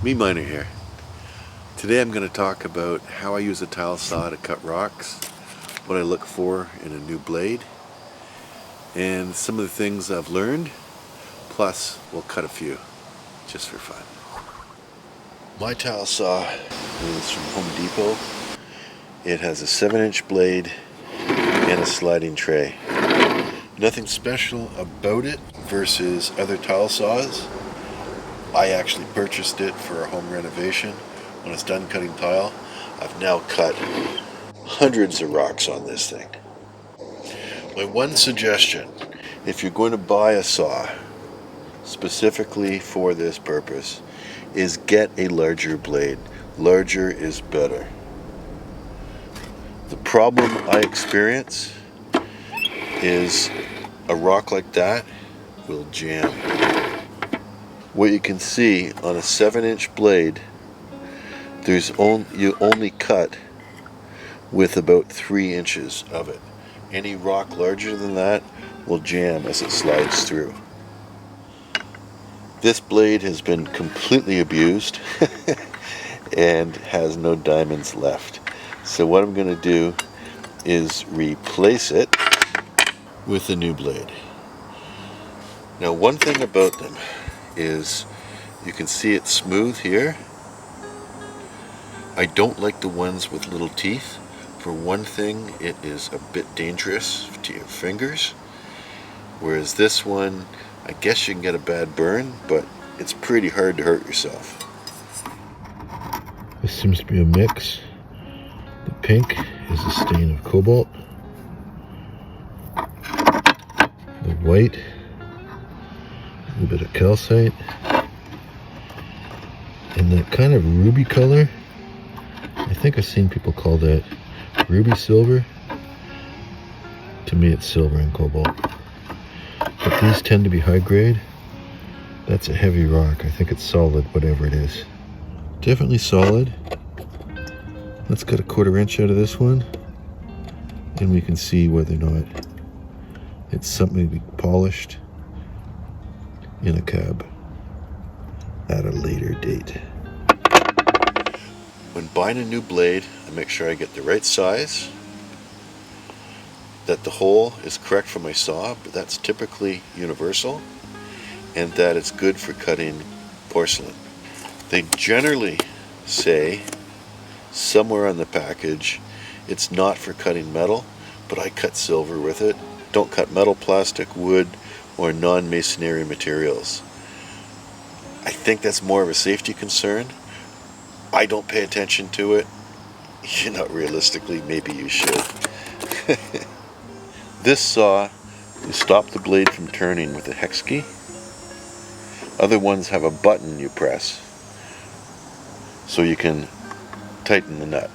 meMiner here. Today I'm going to talk about how I use a tile saw to cut rocks, what I look for in a new blade, and some of the things I've learned, plus we'll cut a few, just for fun. My tile saw is from Home Depot. It has a 7-inch blade and a sliding tray. Nothing special about it versus other tile saws. I actually purchased it for a home renovation. When it's done cutting tile, I've now cut hundreds of rocks on this thing. My one suggestion, if you're going to buy a saw specifically for this purpose, is get a larger blade. Larger is better. The problem I experience is a rock like that will jam. What you can see on a 7-inch blade, you only cut with about 3 inches of it. Any rock larger than that will jam as it slides through. This blade has been completely abused and has no diamonds left. So what I'm going to do is replace it with a new blade. Now, one thing about them is you can see it's smooth here. I don't like the ones with little teeth. For one thing, it is a bit dangerous to your fingers, whereas this one, I guess you can get a bad burn, but it's pretty hard to hurt yourself. This seems to be a mix. The pink is a stain of cobalt. The white, a little bit of calcite. And that kind of ruby color, I think I've seen people call that ruby silver. To me it's silver and cobalt. But these tend to be high grade. That's a heavy rock. I think it's solid, whatever it is. Definitely solid. Let's cut a 1/4 inch out of this one, and we can see whether or not it's something to be polished in a cab at a later date. When buying a new blade, I make sure I get the right size, that the hole is correct for my saw, but that's typically universal, and that it's good for cutting porcelain. They generally say somewhere on the package it's not for cutting metal, but I cut silver with it. Don't cut metal, plastic, wood, or non-masonry materials. I think that's more of a safety concern. I don't pay attention to it. You know, realistically, maybe you should. This saw, you stop the blade from turning with a hex key. Other ones have a button you press so you can tighten the nut.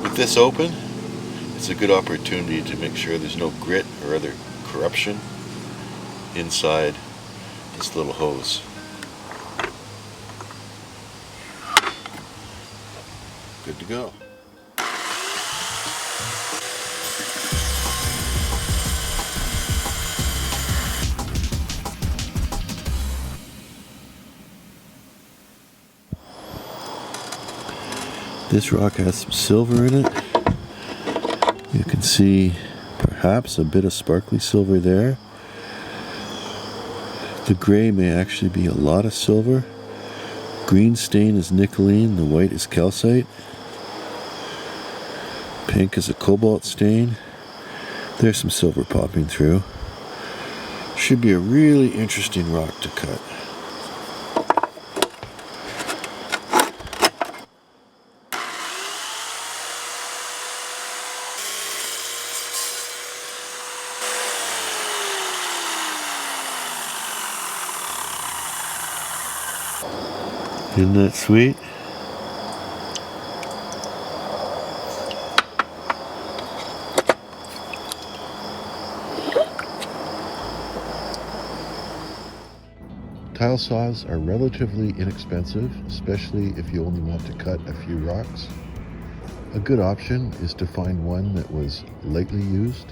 With this open, it's a good opportunity to make sure there's no grit or other corruption inside this little hose. Good to go. This rock has some silver in it. You can see perhaps a bit of sparkly silver there. The gray may actually be a lot of silver. Green stain is nickeline, the white is calcite. Pink is a cobalt stain. There's some silver popping through. Should be a really interesting rock to cut. Isn't that sweet? Tile saws are relatively inexpensive, especially if you only want to cut a few rocks. A good option is to find one that was lightly used.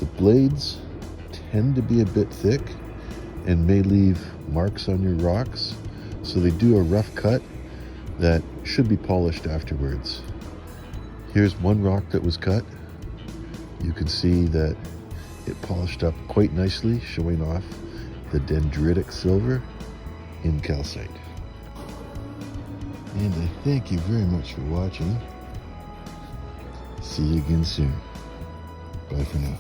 The blades tend to be a bit thick and may leave marks on your rocks, so they do a rough cut that should be polished afterwards. Here's one rock that was cut. You can see that it polished up quite nicely, showing off the dendritic silver in calcite. And I thank you very much for watching. See you again soon. Bye for now.